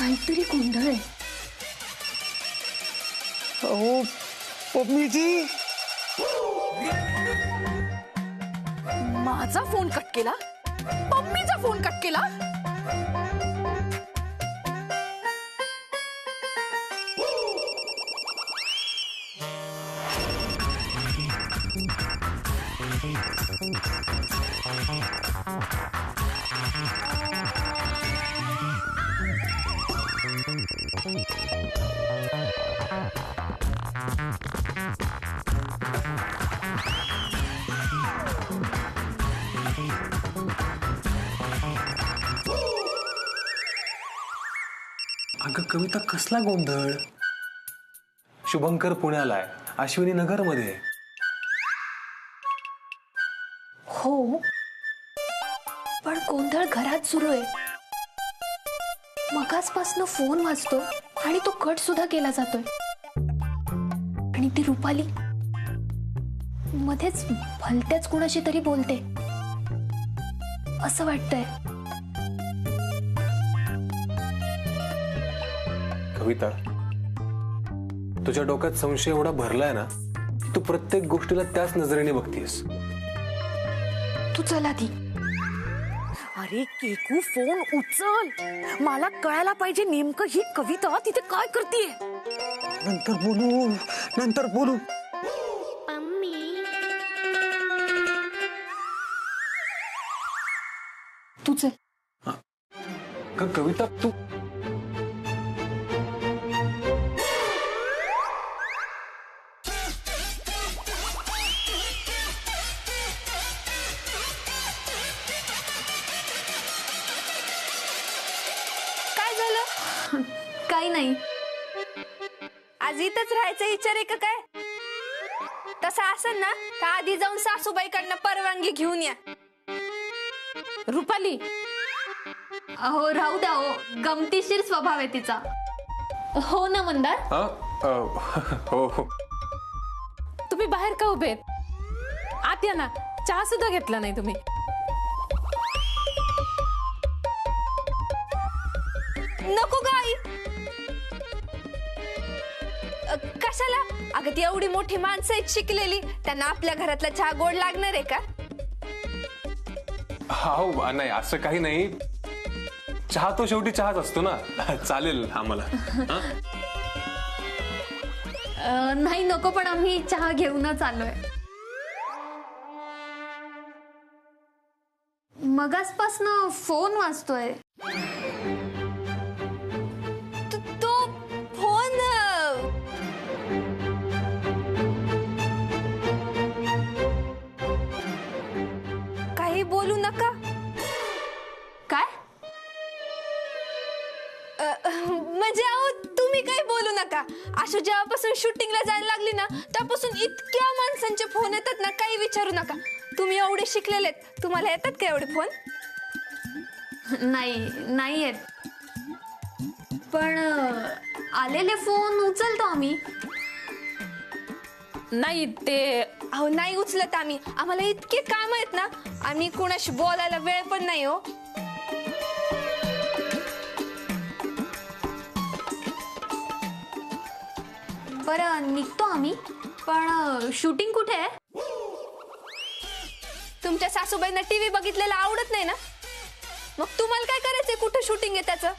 काहीतरी गोंधळ आहे. अहो पम्मीजी, माझा फोन कट केला, पम्मीचा फोन कट केला. अगं कविता, कसला गोंधळ? शुभंकर पुण्याला आहे, अश्विनी नगर मध्ये. हो, पण गोंधळ घरात सुरू आहे. मगाचपासनं फोन वाजतो आणि तो कट सुद्धा केला जातोय. आणि ती रुपाली मध्येच भलत्याच कुणाशी तरी बोलते असं वाटतंय. कविता, तुझ्या डोक्यात संशय एवढा भरलाय ना, तू प्रत्येक गोष्टीला त्याच नजरेने बघतीयस. तू चल आधी. अरे केकू, फोन उचल. मला कळायला पाहिजे नेमकं ही कविता तिथे काय करतेय. नंतर बोलू, नंतर बोलू. तू चल. कविता, तू काही नाही. आज इथंच राहायचं विचार आहे का काय? तसं असेल ना तर आधी जाऊन सासूबाईकडनं परवानगी घेऊन या. रुपाली, अहो राहू द्या. हो, गमतीशीर स्वभाव आहे तिचा. हो ना मंदार? हो हो. तुम्ही बाहेर का उभे? आत या ना. चहा सुद्धा घेतला नाही तुम्ही. नको गाई. कशाला? अगं ती एवढी मोठी माणसं आहेत शिकलेली, त्यांना आपल्या घरातला चहा गोड लागणार आहे का? हो नाही, असं काही नाही. चहा तो शेवटी चहाच असतो ना. चालेल आम्हाला. नाही नको, पण आम्ही चहा घेऊनच आलोय. मगाचपासनं फोन वाजतोय. तो फोन काही बोलू नका. काय? म्हणजे अहो तुम्ही काही बोलू नका. आशू जेव्हापासून शूटिंगला जायला लागली ना, त्यापासून इतक्या माणसांचे फोन येतात ना, काही विचारू नका. तुम्ही एवढे शिकलेलेत, तुम्हाला येतात का एवढे फोन? नाही येत. पण आलेले फोन उचलतो आम्ही. नाही ते अहो नाही उचलत आम्ही. आम्हाला इतके काम आहेत ना, आम्ही कुणाशी बोलायला वेळ पण नाही हो. बरं निघतो आम्ही. पण शूटिंग कुठे आहे? तुमच्या सासूबाईंना टीव्ही बघितलेला आवडत नाही ना, मग तुम्हाला काय करायचंय? कुठं शूटिंग आहे त्याचं?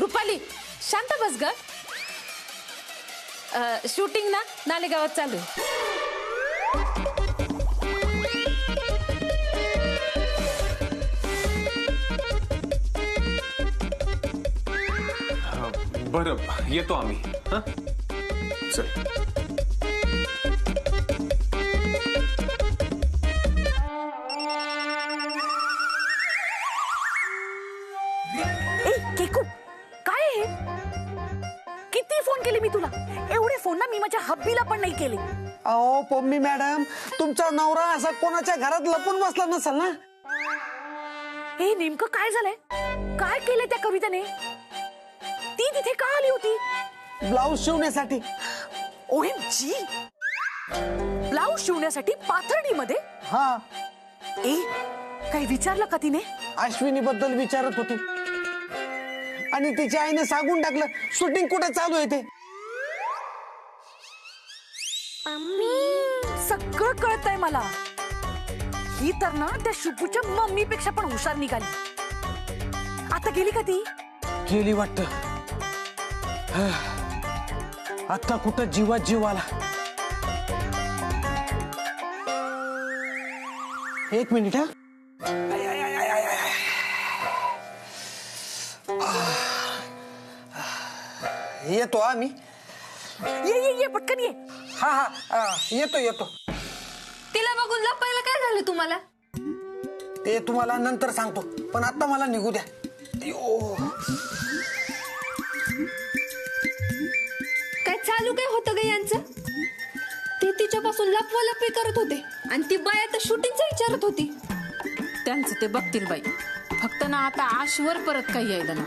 रुपाली, शांत बस ग. शूटिंग ना नालेगावात चालू आहे. बरं येतो आम्ही. हा चल. केकू, काय आहे? किती फोन केले मी तुला? एवढे फोन ना मी माझ्या हब्बीला पण नाही केले. अहो पम्मी मॅडम, तुमचा नवरा असा कोणाच्या घरात लपून बसला नसेल ना? हे नेमकं काय झालंय? काय केलंय त्या कवितेने? ती तिथे का आली होती? ब्लाऊज शिवण्यासाठी. OMG, ब्लाऊज शिवण्यासाठी पाथर्डीमध्ये? हा, काही विचारलं का तिने? अश्विनी बद्दल विचारत होती. आणि तिच्या आईने सांगून टाकलं शूटिंग कुठे चालू आहे ते. सगळं कळतंय मला. ही तर ना त्या शुभूच्या मम्मीपेक्षा पण हुशार निघाली. आता गेली का ती? गेली वाटत. आता कुठं जीवात जीव आला. एक मिनिट हा. येतो आम्ही. ये पटकन ये. हा येतो येतो. तिला बघून लपायला काय झालं तुम्हाला? ते तुम्हाला नंतर सांगतो, पण आता मला निघू द्या. काय चालू काय होतं ग यांचं? ते तिच्यापासून लपवालपवी करत होते आणि ती बाय आता शूटिंगचं विचारत होती. त्यांचं ते बघतील बाई. फक्त ना आता आशवर परत काही यायला ना.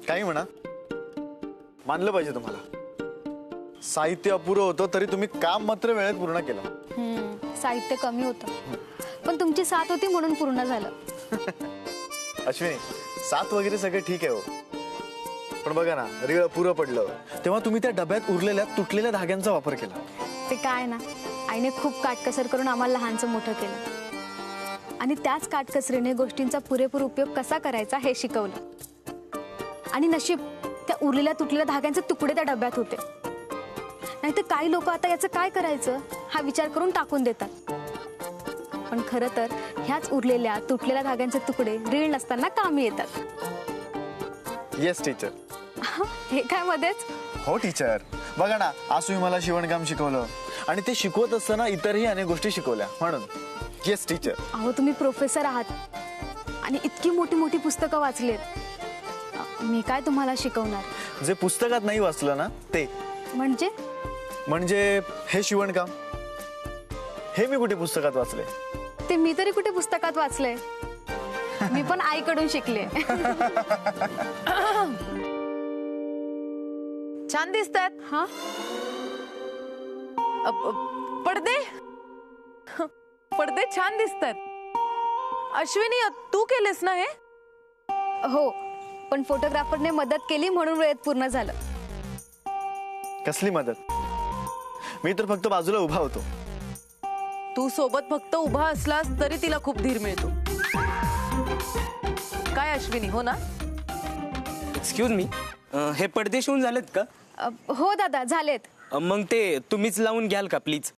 काही म्हणा, मानलं पाहिजे तुम्हाला. साहित्य अपुरं होतं तरी तुम्ही काम मात्र वेळेत पूर्ण केलं. साहित्य कमी होतं पण तुमची साथ होती म्हणून पूर्ण झालं. अश्विनी, साथ वगैरे सगळे ठीक आहे हो, पण बघा ना, रीळ अपुरं पडलं तेव्हा तुम्ही त्या डब्यात उरलेल्या तुटलेल्या धाग्यांचा वापर केला. ते काय ना, आईने खूप काटकसर करून आम्हाला लहानचं मोठं केलं आणि त्याच काटकसरीने गोष्टींचा पुरेपूर उपयोग कसा करायचा हे शिकवलं. आणि नशीब त्या उरलेल्या तुटलेल्या धाग्यांचे तुकडे त्या डब्यात होते. नाहीतर काही लोक आता याचं काय करायचं हा विचार करून टाकून देतात. पण खरं तर ह्याच उरलेल्या तुटलेल्या धाग्यांचे तुकडे रीळ नसताना कामी येतात. Yes teacher. हे काय मध्येच? हो टीचर, बघा ना, आसुही मला शिवणकाम शिकवलं आणि ते शिकवत असताना इतरही अनेक गोष्टी शिकवल्या म्हणून. Yes teacher. अहो तुम्ही प्रोफेसर आहात आणि इतकी मोठी मोठी पुस्तकं वाचलेत. मी काय तुम्हाला शिकवणार? जे पुस्तकात नाही वाचलं ना ते. म्हणजे हे शिवणकाम, हे मी कुठे पुस्तकात वाचले? ते मी तरी कुठे पुस्तकात वाचलंय. मी पण आईकडून शिकले. छान दिसतात. हा, पडदे पडदे छान दिसतात. अश्विनी, तू केलेस ना हे? हो, पण फोटोग्राफरने मदत केली म्हणून वेळेत पूर्ण झालं. कसली मदत? मी तर फक्त बाजूला उभा होतो. तू सोबत फक्त उभा असलास तरी तिला खूप धीर मिळतो. काय अश्विनी, हो ना? एक्सक्यूज मी, हे पडदे शिवून झालेत का? हो दादा, झालेत. मग ते तुम्हीच लावून घ्याल का प्लीज?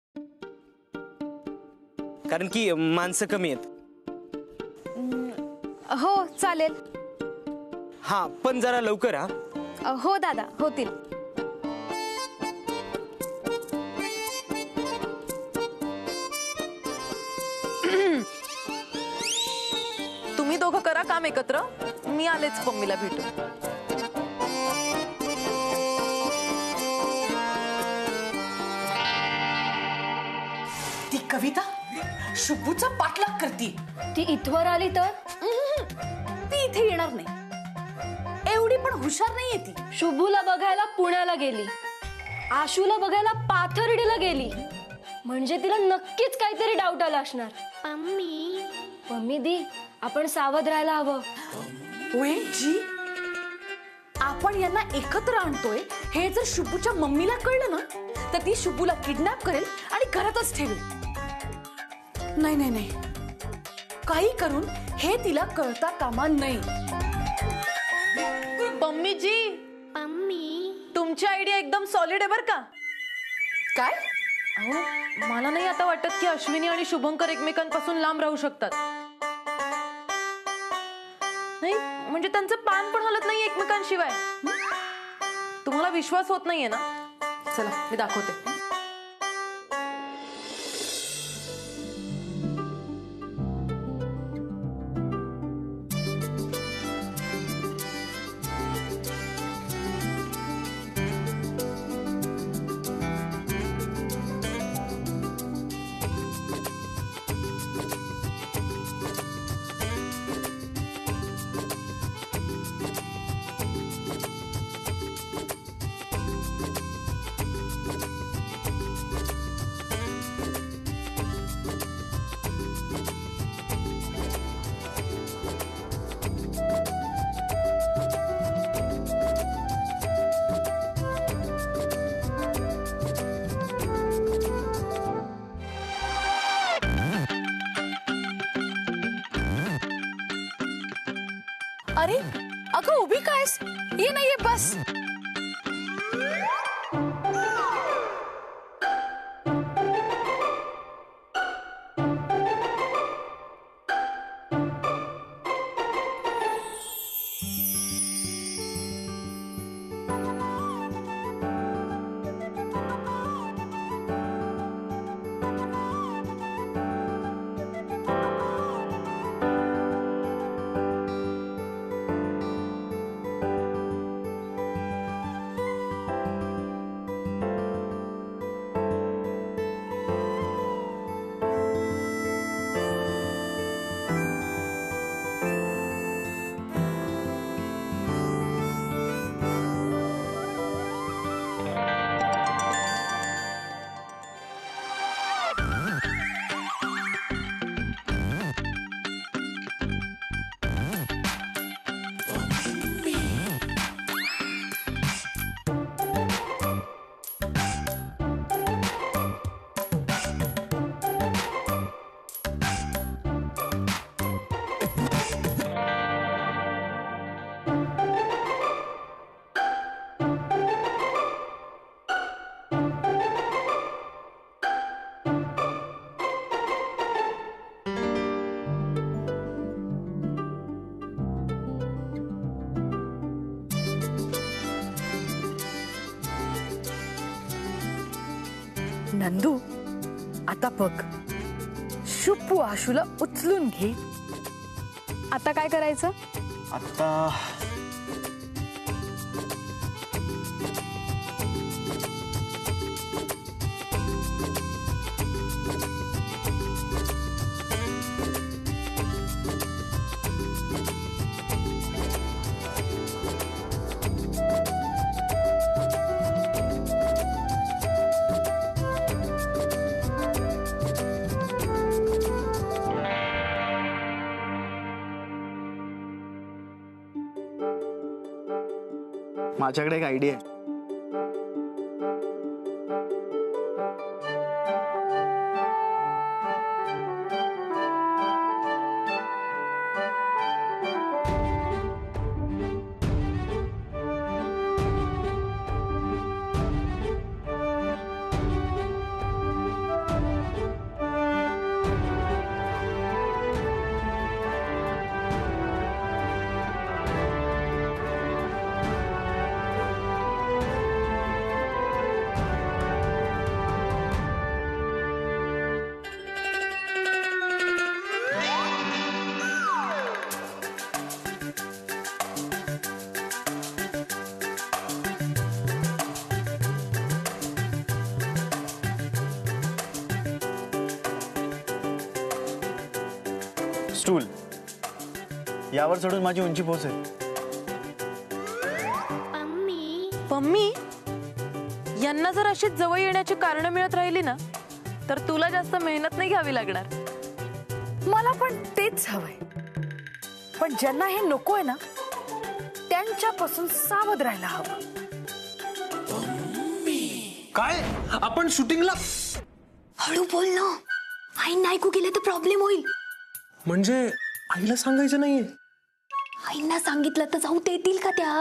कारण की माणसं कमी आहेत. हो चालेल. हा, पण जरा लवकर हा. हो दादा, होतील. तुम्ही दोघं करा काम एकत्र. मी आलेच मम्मीला भेटू. ती कविता शुभूचा पाठलाग करती. ती इथवर आली तर ती इथे येणार नाही. एवढी पण हुशार नाहीये ती. शुभूला बघायला पुण्याला गेली, आशूला बघायला पाथर्डीला गेली. म्हणजे तिला नक्कीच काहीतरी डाऊट आला असणार. मम्मी दी, आपण सावध राहायला हवं. जी, आपण यांना एकत्र आणतोय हे जर शुभूच्या मम्मीला कळलं ना तर ती शुभूला किडनॅप करेल आणि घरातच ठेवेल. नाही नाही नाही, काही करून हे तिला कळता कामा नये. मम्मी, तुमची आयडिया एकदम सॉलिड आहे बर का? काय? अहो, मला नाही आता वाटत की अश्विनी आणि शुभंकर एकमेकांपासून लांब राहू शकतात. नाही म्हणजे त्यांचं पान पण हलत नाही एकमेकांशिवाय. तुम्हाला विश्वास होत नाहीये ना? चला मी दाखवते. अरे अगं उभी कायस, ये ना ये बस. नंदू, आता बघ, शुप्पू आशूला उचलून घे. आता काय करायचं? आता माझ्याकडे एक आयडिया आहे. स्टूल यावर चढून माझी उंची पोहोचेल. पम्मी, यांना जर अशीच जवळ येण्याची कारण मिळत राहिली ना तर तुला जास्त मेहनत नाही घ्यावी लागणार. मला पण तेच हवंय, पण ज्यांना हे नकोय ना त्यांच्यापासून सावध राहायला हवं. काय आपण शूटिंगला? हळू बोल ना, आईंना ऐकू गेले तर प्रॉब्लेम होईल. म्हणजे आईला सांगायचं नाहीये? आईंना सांगितलं तर जाऊ देतील का त्या?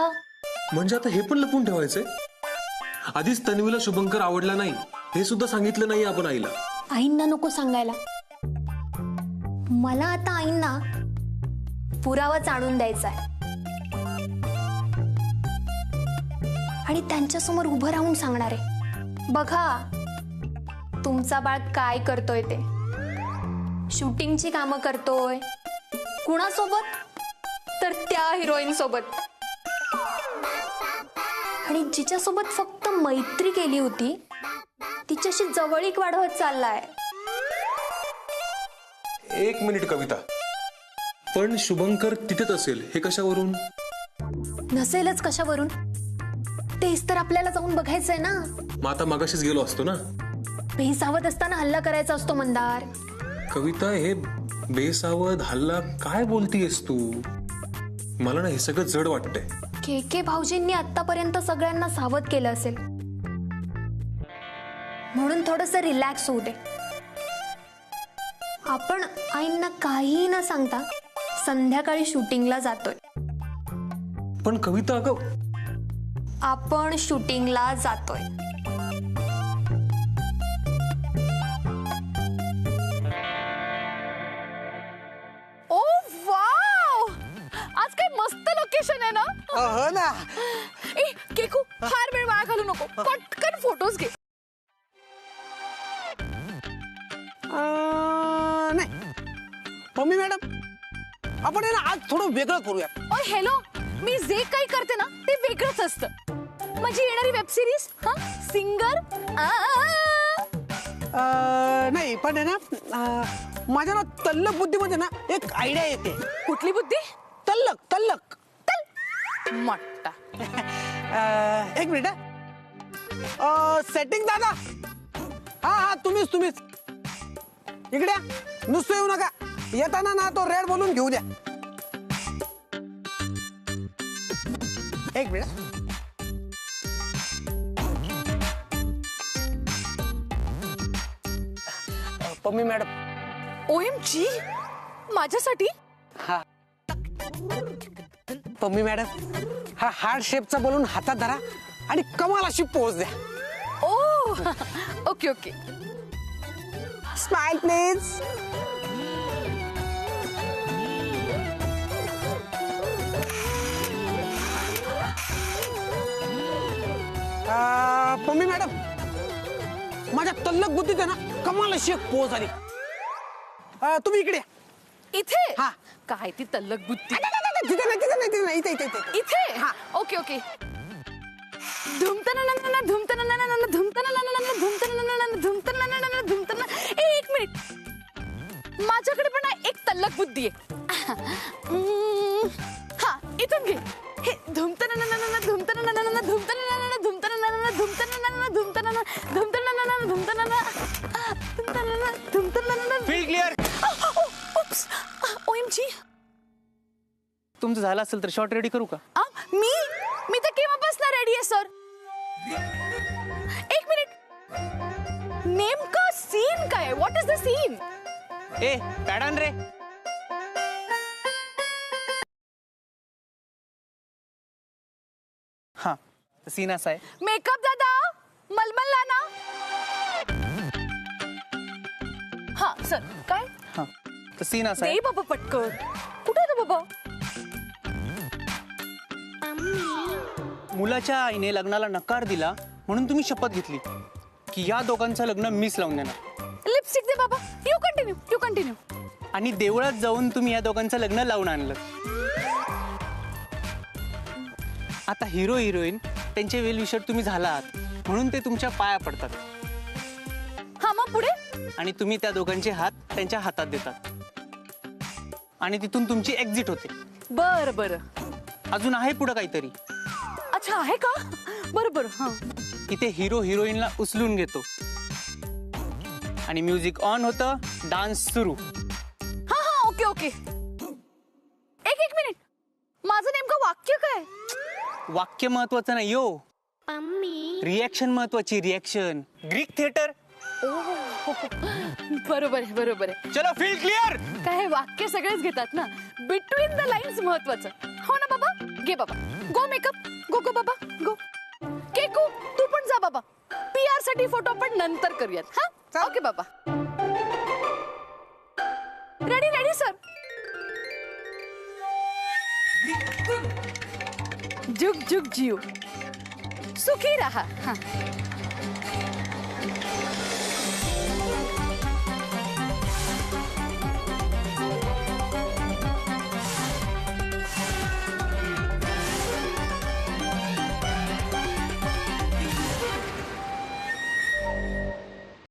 म्हणजे आता हे पण लपून ठेवायचंय? आधीच तन्वीला शुभंकर आवडला नाही हे सुद्धा सांगितलं नाही आपण आईला. आईंना नको सांगायला. मला आता आईंना पुरावाच आणून द्यायचा आहे आणि त्यांच्यासमोर उभं राहून सांगणार आहे, बघा तुमचा बाळ काय करतोय ते. शूटिंगची कामं करतोय. कुणासोबत? तर त्या हिरोईन सोबत. आणि जिच्यासोबत फक्त मैत्री केली होती तिच्याशी जवळीक वाढवत चाललाय. एक मिनिट कविता, पण शुभंकर तिथेच असेल हे कशावरून? नसेलच कशावरून? तेच तर आपल्याला जाऊन बघायचंय ना. मग आता मगाशीच गेलो असतो ना. बेसावत असताना हल्ला करायचा असतो मंदार. कविता, हे बेसावध हल्ला काय बोलतीयस तू? मला ना हे सगळं जड वाटतंय. के भाऊजींनी आतापर्यंत सगळ्यांना सावध केलं असेल म्हणून थोडंसं रिलॅक्स होऊ दे. आपण आईंना काहीही न सांगता संध्याकाळी शूटिंगला जातोय. पण कविता अगं, आपण शूटिंगला जातोय. ओ वाव, आज काय मस्त लोकेशन आहे ना. हो ना. ए केकू, फार वेळ वाया घालू नको, पटकन फोटोज घे. नाही मम्मी मॅडम, आपण आहे ना आज थोडं वेगळं करूया. ओ हॅलो, मी जे काही करते ना ते वेगळंच असतं. माझी येणारी वेब सिरीज सिंगर. नाही पण आहे ना माझ्या ना तल्लक बुद्धीमध्ये ना एक आयडिया येते. कुठली बुद्धी? तल्लक तल्लक. मट्टा. एक मिनिट. सेटिंग दादा. हा तुम्हीच इकडे या. नुसतं येऊ नका, येताना ना तो रेड बोलून घेऊ द्या. एक मिनिट. पम्मी मॅडम. OMG, माझ्यासाठी? हा पम्मी मॅडम, हा हार्ट शेपचा बोलून हातात धरा आणि कमाल अशी पोच द्या. Oh okay okay. Smile please. Pammi madam, माझ्या तल्लक बुद्धीत आहे ना कमाल अशी एक पोच आली. तुम्ही इकडे या. इथे? हा. काय ती तल्लक बुद्धी? इथे. इथे? Okay okay. धुमतननननन, धुमतनननन, धुमतनननन, धुमतनननन, धुमतनननन, धुमतननन. एक मिनिट, माझ्याकडे पण ना एक तल्लक बुद्धी आहे. हा, इथून घे. हे धुमतनननन, धुमतनननन, धुमतनननन, धुमतनननन, धुमतनननन, धुमतनननन, धुमतनननन, धुमतनननन, धुमतनननन. Feel clear. उप्स. OMG. तुमचं झालं असेल तर शॉर्ट रेडी करू का? मी तर केव्हापासून रेडी आहे सर. एक मिनिट, नेमका सीन काय? What is the scene? ए पॅडन रे. हा सीन असा आहे. मेकअप दादा, मलमल लाना. हा सर, काय? हा तर सीन असा दे आहे. बाबा पटकन. कुठे आहे तो बाबा? मुलाच्या आईने लग्नाला नकार दिला म्हणून तुम्ही शपथ घेतली की या दोघांचं लग्न मीच लावून देणार. लिपस्टिक दे बाबा. You continue. आणि देवळात जाऊन तुम्ही या दोघांचं लग्न लावून आणलं. आता हिरो हिरोईन त्यांचे वेलविशर तुम्ही झालात म्हणून ते तुमच्या पाया पडतात. हा, मग पुढे? आणि तुम्ही त्या दोघांचे हात त्यांच्या हातात देतात आणि तिथून तुमची एक्झिट होते. बर. अजून आहे पुढे काहीतरी. अच्छा, आहे का? बरोबर. हा. इथे हिरो हिरोईनला उचलून घेतो आणि म्युझिक ऑन होतं, डान्स सुरू. हा, ओके. एक मिनिट, माझं नेमकं वाक्य काय? वाक्य महत्वाचं नाही यो, रिॲक्शन महत्वाची. रिॲक्शन. Greek theatre. बरोबर आहे. चलो फील क्लिअर. काय वाक्य सगळेच घेतात ना. बिटवीन द लाईन्स महत्वाचं. हो ना बाबा? घे बाबा. गो मेकअप. गो बाबा गो. केकू, तू पण जा बाबा. PR साठी फोटो आपण नंतर करूयात. हा, ओके बाबा. Ready sir. जुग जुग जियो, सुखी रहा. हा.